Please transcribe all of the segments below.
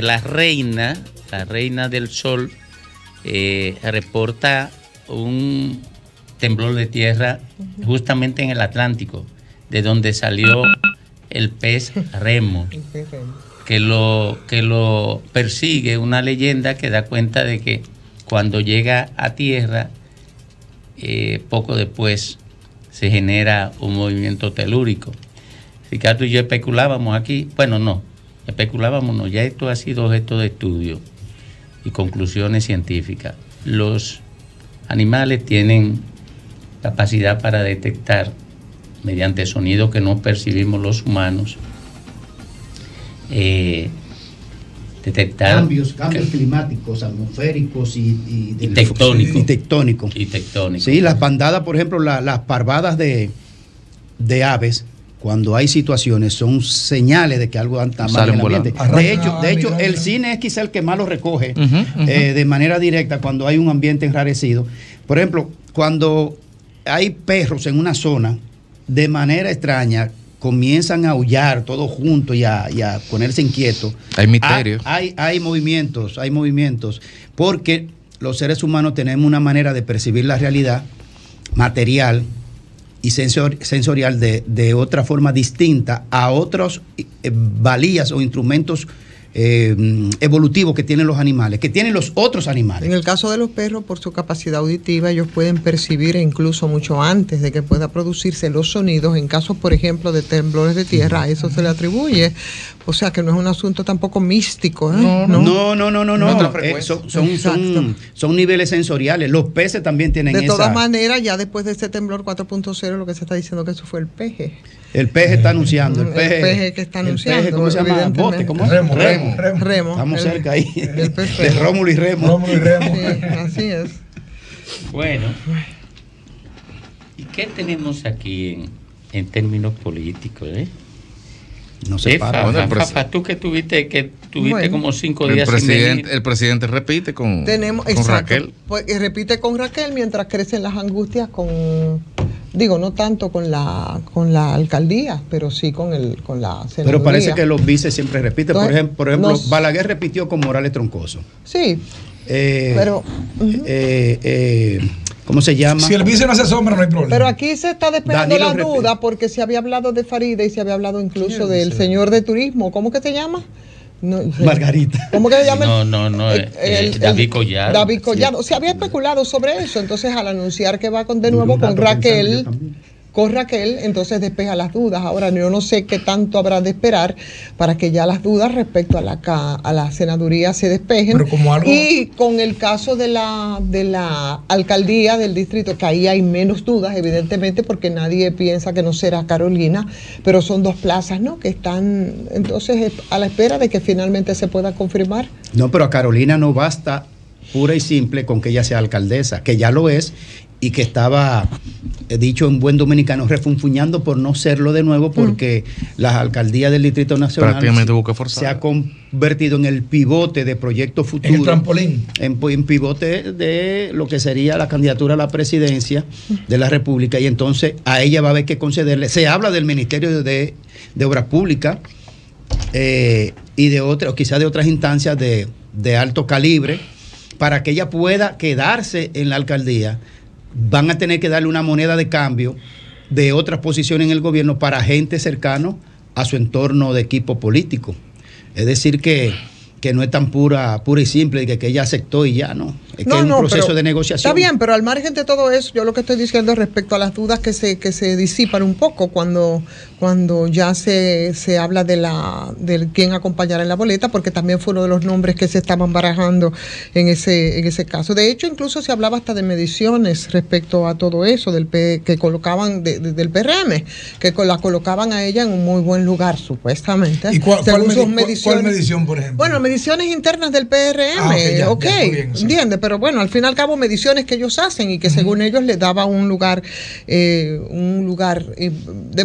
la reina del sol, reporta un temblor de tierra justamente en el Atlántico, de donde salió el pez remo, que lo persigue una leyenda que da cuenta de que cuando llega a tierra, poco después se genera un movimiento telúrico. Ricardo y yo especulábamos aquí, ya esto ha sido objeto de estudio y conclusiones científicas. Los animales tienen capacidad para detectar, mediante sonidos que no percibimos los humanos, detectar cambios climáticos, atmosféricos y tectónicos. Sí, las bandadas, por ejemplo, las parvadas de aves, cuando hay situaciones, son señales de que algo anda mal en el ambiente. De hecho, el cine es quizá el que más lo recoge de manera directa cuando hay un ambiente enrarecido. Por ejemplo, cuando hay perros en una zona, de manera extraña, comienzan a aullar todos juntos y a ponerse inquietos. Hay misterios. Hay movimientos, porque los seres humanos tenemos una manera de percibir la realidad material y sensorial de otra forma distinta a otros valías o instrumentos evolutivos que tienen los animales, que tienen los otros animales. En el caso de los perros, por su capacidad auditiva, ellos pueden percibir incluso mucho antes de que pueda producirse los sonidos. En casos, por ejemplo, de temblores de tierra, a eso se le atribuye. O sea, que no es un asunto tampoco místico, ¿eh? No. Son niveles sensoriales. Los peces también tienen de todas maneras, ya después de este temblor 4.0, lo que se está diciendo que eso fue el peje. El peje está anunciando. El peje que está anunciando. Peje, ¿cómo se llama? Bote, ¿cómo? Remo. Estamos cerca ahí. De Rómulo y Remo. Sí, así es. Bueno. ¿Y qué tenemos aquí en términos políticos, No sé, Fafa, tú que tuviste como 5 días el presidente repite con Raquel. Pues, repite con Raquel mientras crecen las angustias no tanto con la alcaldía, pero sí con la senaduría. Pero parece que los vices siempre repiten. Por ejemplo, Balaguer repitió con Morales Troncoso. Sí, pero ¿cómo se llama? Si el vice no hace sombra, no hay problema. Pero aquí se está despejando la duda porque se había hablado de Farida y se había hablado incluso del señor de turismo. ¿Cómo que se llama? Margarita. ¿Cómo que se llama? No, David Collado. David Collado. Se había especulado sobre eso. Entonces, al anunciar que va de nuevo con Raquel, entonces despeja las dudas. Ahora, yo no sé qué tanto habrá de esperar para que ya las dudas respecto a la senaduría se despejen. Y con el caso de la alcaldía del distrito, que ahí hay menos dudas, evidentemente, porque nadie piensa que no será Carolina, pero son 2 plazas, ¿no?, que están entonces a la espera de que finalmente se pueda confirmar. No, pero a Carolina no basta pura y simple con que ella sea alcaldesa, que ya lo es, y que estaba, dicho en buen dominicano, refunfuñando por no serlo de nuevo, porque la alcaldía del Distrito Nacional prácticamente tuvo que forzar. Se ha convertido en el pivote de Proyecto Futuro. En el trampolín. En pivote de lo que sería la candidatura a la presidencia de la República, y entonces a ella va a haber que concederle. Se habla del Ministerio de Obras Públicas y de otras, o quizás de otras instancias de alto calibre, para que ella pueda quedarse en la alcaldía. Van a tener que darle una moneda de cambio de otras posiciones en el gobierno para gente cercano a su entorno de equipo político. Es decir, que no es tan pura y simple, que ella aceptó y ya, ¿no? Es que es un proceso de negociación. Está bien, pero al margen de todo eso, yo lo que estoy diciendo respecto a las dudas que se disipan un poco cuando ya se habla de quién acompañará en la boleta, porque también fue uno de los nombres que se estaban barajando en ese caso. De hecho, incluso se hablaba hasta de mediciones respecto a todo eso, que colocaban del PRM, que la colocaban a ella en un muy buen lugar, supuestamente. ¿Y cuál medición, por ejemplo? Bueno, mediciones internas del PRM, ¿entiendes? Pero bueno, al fin y al cabo, mediciones que ellos hacen y que según ellos les daba un lugar de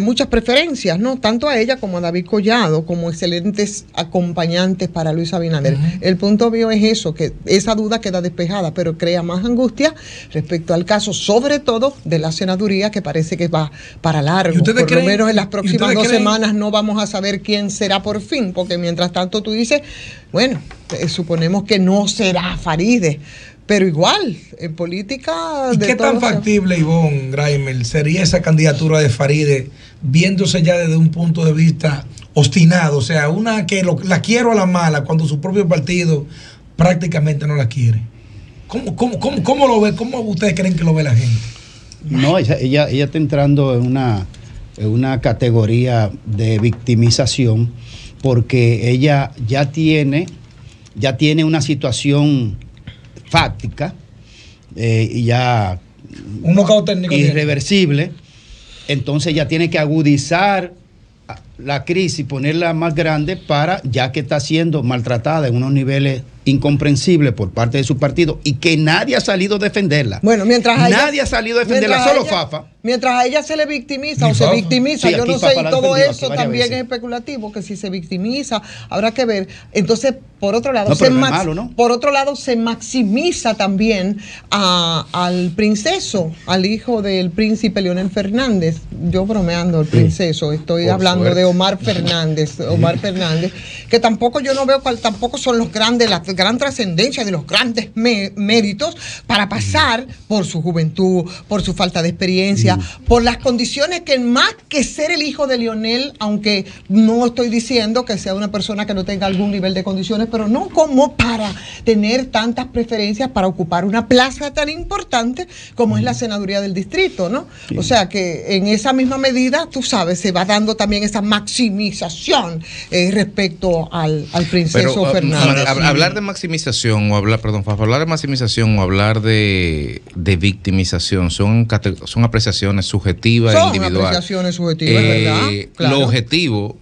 muchas preferencias, ¿no? Tanto a ella como a David Collado, como excelentes acompañantes para Luis Abinader. El punto obvio es eso, que esa duda queda despejada, pero crea más angustia respecto al caso, sobre todo de la senaduría, que parece que va para largo. Por lo menos en las próximas 2 semanas no vamos a saber quién será por fin, porque mientras tanto tú dices, bueno, suponemos que no será Faride. Pero igual, en política... ¿Y qué tan factible, Ivonne Graimer, sería esa candidatura de Faride, viéndose ya desde un punto de vista obstinado? O sea, una que la quiero a la mala, cuando su propio partido prácticamente no la quiere. ¿Cómo lo ve? ¿Cómo ustedes creen que lo ve la gente? No, ella está entrando en una categoría de victimización, porque ella ya tiene una situación fáctica y ya un knockout técnico irreversible. Entonces ya tiene que agudizar la crisis, ponerla más grande, para, ya que está siendo maltratada en unos niveles incomprensibles por parte de su partido, y que nadie ha salido a defenderla. Bueno, nadie ha salido a defenderla, solo Fafa. Mientras a ella se le victimiza o se victimiza, sí, yo no sé, y todo eso también es especulativo, que si se victimiza, habrá que ver. Entonces, por otro lado, por otro lado, se maximiza también al princeso, al hijo del príncipe Leonel Fernández. Yo bromeando, el princeso, estoy hablando de Omar Fernández, que tampoco yo no veo tampoco son los grandes, la gran trascendencia de los grandes méritos para pasar por su juventud, por su falta de experiencia, por las condiciones que, más que ser el hijo de Leonel, aunque no estoy diciendo que sea una persona que no tenga algún nivel de condiciones, pero no como para tener tantas preferencias para ocupar una plaza tan importante como es la senaduría del distrito, ¿no? Sí. O sea que en esa misma medida, tú sabes, se va dando también esa maximización respecto al princeso Fernández. Hablar de maximización o hablar de victimización son apreciaciones subjetivas e individuales. Son apreciaciones subjetivas, ¿verdad? Claro. Lo objetivo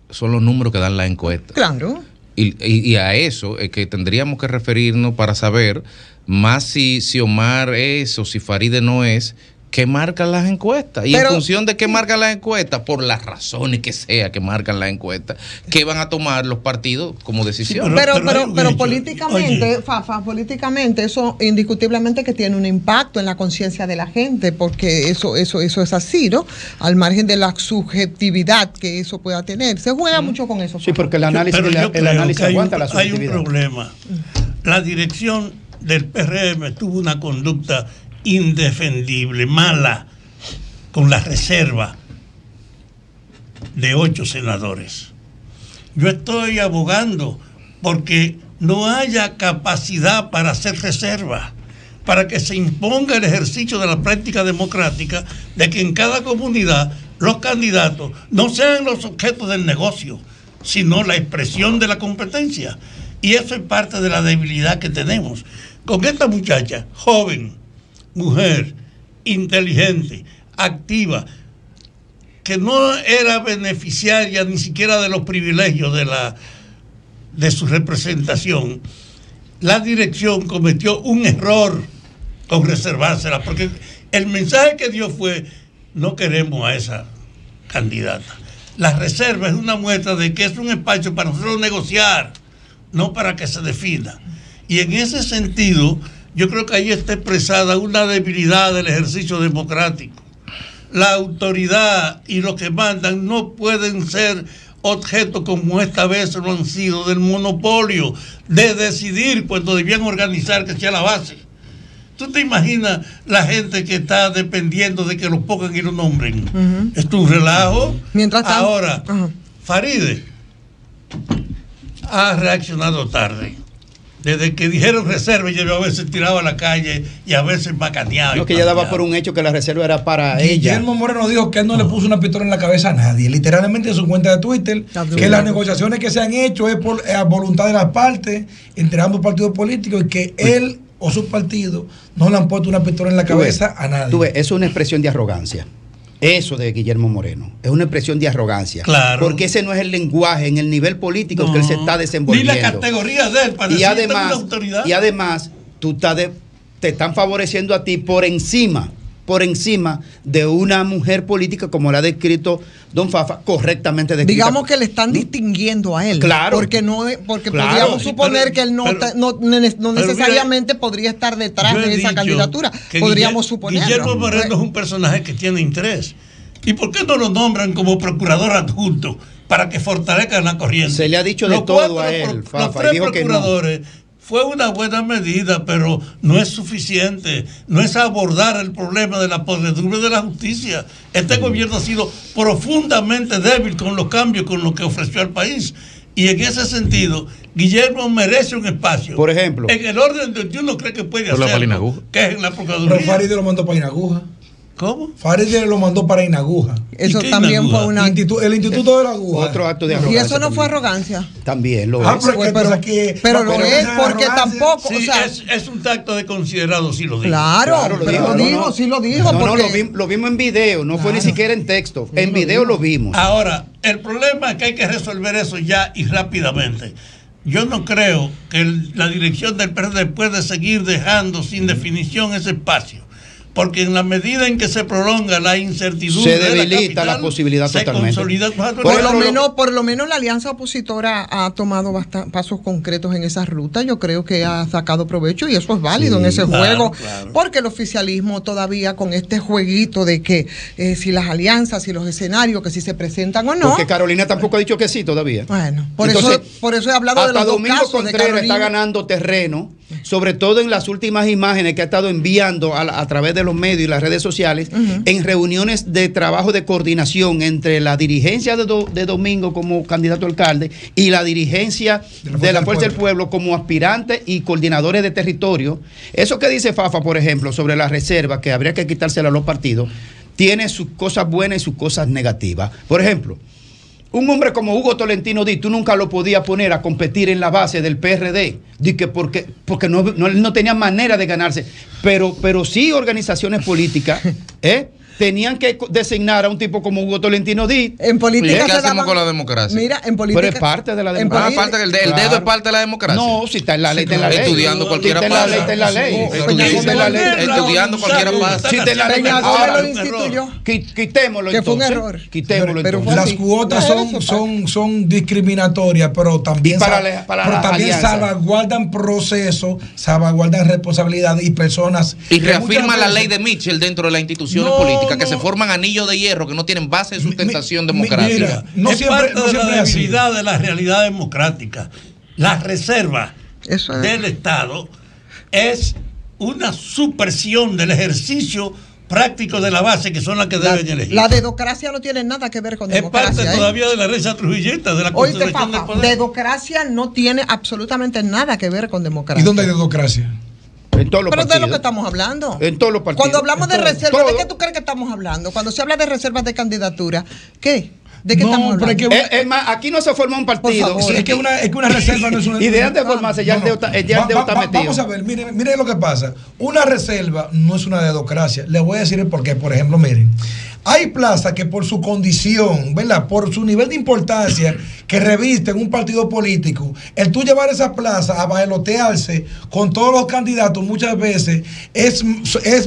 son los números que dan la encuesta. Claro. Y a eso es que tendríamos que referirnos para saber más si Omar es o si Faride no es, qué marcan las encuestas. Y en función de qué marcan las encuestas, por las razones que sea que marcan las encuestas, qué van a tomar los partidos como decisión. Sí, pero políticamente, Fafa, políticamente eso indiscutiblemente que tiene un impacto en la conciencia de la gente, porque eso es así, ¿no? Al margen de la subjetividad que eso pueda tener. Se juega mucho con eso. Sí, porque el análisis, aguanta la subjetividad. Hay un problema. La dirección del PRM tuvo una conducta indefendible, mala, con la reserva de 8 senadores. Yo estoy abogando porque no haya capacidad para hacer reserva, para que se imponga el ejercicio de la práctica democrática, de que en cada comunidad los candidatos no sean los objetos del negocio, sino la expresión de la competencia. Y eso es parte de la debilidad que tenemos. Con esta muchacha, joven, mujer, inteligente, activa, que no era beneficiaria ni siquiera de los privilegios de su representación, la dirección cometió un error con reservársela, porque el mensaje que dio fue: no queremos a esa candidata. La reserva es una muestra de que es un espacio para nosotros negociar, no para que se defina. Y en ese sentido, yo creo que ahí está expresada una debilidad del ejercicio democrático. La autoridad y los que mandan no pueden ser objeto, como esta vez lo han sido, del monopolio de decidir cuando debían organizar que sea la base. ¿Tú te imaginas la gente que está dependiendo de que los pongan y los nombren? Es un relajo. Mientras tanto, ahora, Faride ha reaccionado tarde. Desde que dijeron reserva, yo a veces tiraba a la calle y a veces macaneaba. No, que ella daba por un hecho que la reserva era para ella. Guillermo Moreno dijo que él no le puso una pistola en la cabeza a nadie. Literalmente en su cuenta de Twitter, que las negociaciones que se han hecho es por voluntad de las partes, entre ambos partidos políticos, y que él o su partido no le han puesto una pistola en la cabeza a nadie. Tú ves, eso es una expresión de arrogancia. Eso de Guillermo Moreno es una expresión de arrogancia. Claro. Porque ese no es el lenguaje en el nivel político que él se está desenvolviendo. Ni la categoría de él para y además te están favoreciendo a ti por encima de una mujer política como la ha descrito don Fafa, correctamente descrita. Digamos que le están distinguiendo a él. Claro. Porque podríamos suponer que él no necesariamente podría estar detrás de esa candidatura. Podríamos suponer. Guillermo Moreno es un personaje que tiene interés. ¿Y por qué no lo nombran como procurador adjunto para que fortalezcan la corriente. Se le ha dicho de todo a él, Fafa, los tres dijo que no. procuradores. Fue una buena medida, pero no es suficiente. No es abordar el problema de la podredumbre de la justicia. Este gobierno ha sido profundamente débil con los cambios, con lo que ofreció al país. Y en ese sentido, Guillermo merece un espacio. Por ejemplo, en el orden de Dios no cree que puede hacerlo, que es en la Procuraduría. Pero Farideh lo mandó para Inaguja. ¿Cómo? Farideh lo mandó para Inaguja. Eso también Inaguja? fue una... El Instituto de la Aguja. otro acto de arrogancia. Y eso no fue arrogancia. También lo es. Pero lo es porque tampoco... Sí, o sea, es un tacto de considerado, sí lo digo. Claro, sí lo dijo. Lo vimos en video, no fue ni siquiera en texto. En video lo vimos. Ahora, el problema es que hay que resolver eso ya y rápidamente. Yo no creo que la dirección del PRD puede seguir dejando sin definición ese espacio. Porque en la medida en que se prolonga la incertidumbre, se debilita la posibilidad totalmente. Por lo menos la alianza opositora ha tomado pasos concretos en esa ruta. Yo creo que ha sacado provecho y eso es válido en ese juego. Claro. Porque el oficialismo todavía con este jueguito de que si las alianzas, si los escenarios, que si se presentan o no. Porque Carolina tampoco ha dicho que sí todavía. Bueno, por eso he hablado de los dos casos. Domingo Contreras está ganando terreno, sobre todo en las últimas imágenes que ha estado enviando a través de los medios y las redes sociales, en reuniones de trabajo de coordinación entre la dirigencia de Domingo como candidato a alcalde y la dirigencia de la Fuerza del Pueblo como aspirantes y coordinadores de territorio. Eso que dice Fafa, por ejemplo, sobre la reserva, que habría que quitársela a los partidos, tiene sus cosas buenas y sus cosas negativas. Por ejemplo, un hombre como Hugo Tolentino Díaz, tú nunca lo podías poner a competir en la base del PRD, porque no tenía manera de ganarse. Pero sí organizaciones políticas, tenían que designar a un tipo como Hugo Tolentino Díaz. En política ¿qué hacemos con la democracia? Mira, en política. Pero es parte de la democracia. Parte del dedo es parte de la democracia. No, si está en la ley, está en la ley. Estudiando cualquiera pasa. Está en la ley. Estudiando cualquiera pasa. Si está en la ley. Ahora lo instituyó. Quitémoslo. Que fue un error. Quitémoslo. Las cuotas son discriminatorias, pero también salvaguardan procesos, salvaguardan responsabilidades y personas. Y reafirma la ley de Mitchell dentro de las instituciones políticas. Que se forman anillos de hierro que no tienen base de sustentación democrática. Es parte de la debilidad de la realidad democrática. La reserva del Estado es una supresión del ejercicio práctico de la base, que son las que deben elegir. La dedocracia no tiene nada que ver con democracia. Es parte todavía de la herencia trujillista, de la conservación del poder. Dedocracia no tiene absolutamente nada que ver con democracia. ¿Y dónde hay dedocracia? En todos los Pero partidos. de lo que estamos hablando. En todos los partidos. Cuando hablamos de reservas, ¿de qué tú crees que estamos hablando? Cuando se habla de reservas de candidatura, ¿qué? ¿De qué estamos hablando? Es más, aquí no se forma un partido. Sí, es que una reserva no es una. Y de antes de formarse, ya el de está metido. Vamos a ver, miren lo que pasa. Una reserva no es una dedocracia. Les voy a decir el porqué. Por ejemplo, miren. Hay plazas que por su condición, ¿verdad? Por su nivel de importancia que revisten un partido político, el tú llevar esa plaza a bailotearse con todos los candidatos muchas veces es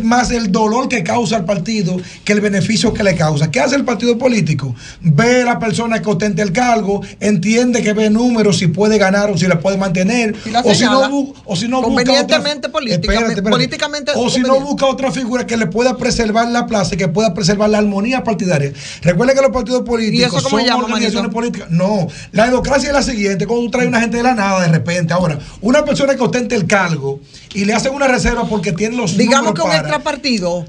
más el dolor que causa al partido que el beneficio que le causa. ¿Qué hace el partido político? Ve a la persona que ostenta el cargo, entiende que ve números, si puede ganar o si la puede mantener, o si no convenientemente políticamente, o si no busca otra figura que le pueda preservar la plaza y que pueda preservar la armonía partidaria. Recuerden que los partidos políticos son organizaciones políticas. No, la democracia es la siguiente: cuando tú traes una gente de la nada de repente. Ahora, una persona que ostente el cargo y le hacen una reserva porque tiene los digamos que un extrapartido,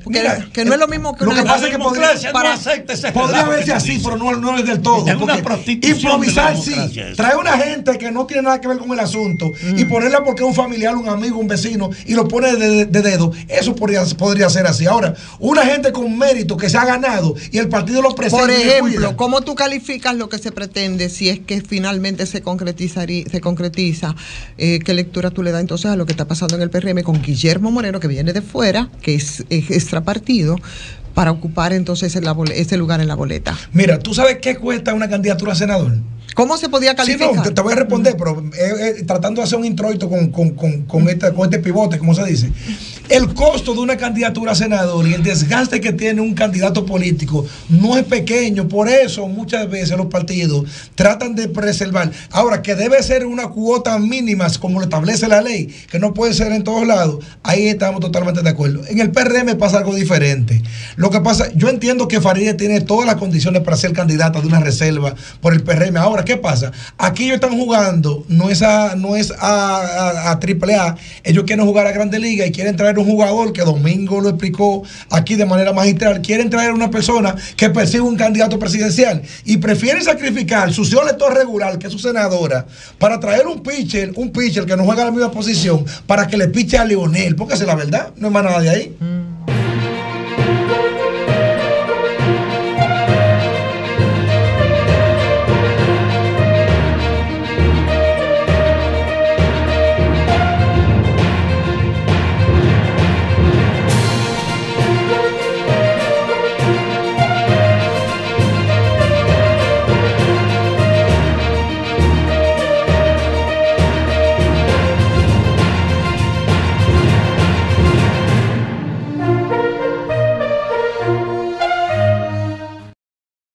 que no es lo mismo que lo que pasa es que podría verse así, pero no es del todo. Improvisar sí, trae una gente que no tiene nada que ver con el asunto y ponerla porque es un familiar, un amigo, un vecino y lo pone de dedo. Eso podría ser así. Ahora, una gente con mérito que se ha ganado y el partido lo presenta. Por ejemplo, ¿cómo tú calificas lo que se pretende si es que finalmente se concretiza? ¿Qué lectura tú le das entonces a lo que está pasando en el PRM con Guillermo Moreno, que viene de fuera, que es extrapartido, para ocupar entonces ese lugar en la boleta? Mira, ¿tú sabes qué cuesta una candidatura a senador? ¿Cómo se podía calificar? Sí, no, te voy a responder, pero tratando de hacer un introito con este pivote, como se dice. el costo de una candidatura a senador y el desgaste que tiene un candidato político no es pequeño. Por eso muchas veces los partidos tratan de preservar. Ahora, que debe ser una cuota mínima como lo establece la ley, que no puede ser en todos lados, ahí estamos totalmente de acuerdo. En el PRM pasa algo diferente. Lo que pasa, yo entiendo que Farideh tiene todas las condiciones para ser candidata de una reserva por el PRM. Ahora, ¿qué pasa? Aquí ellos están jugando, no es a AAA, ellos quieren jugar a Grandes Ligas y quieren traer un jugador que Domingo lo explicó aquí de manera magistral, quieren traer una persona que persigue un candidato presidencial y prefieren sacrificar su señor elector regular, que es su senadora, para traer un pitcher que no juega en la misma posición, para que le piche a Leonel, porque esa es la verdad, no hay más nada de ahí.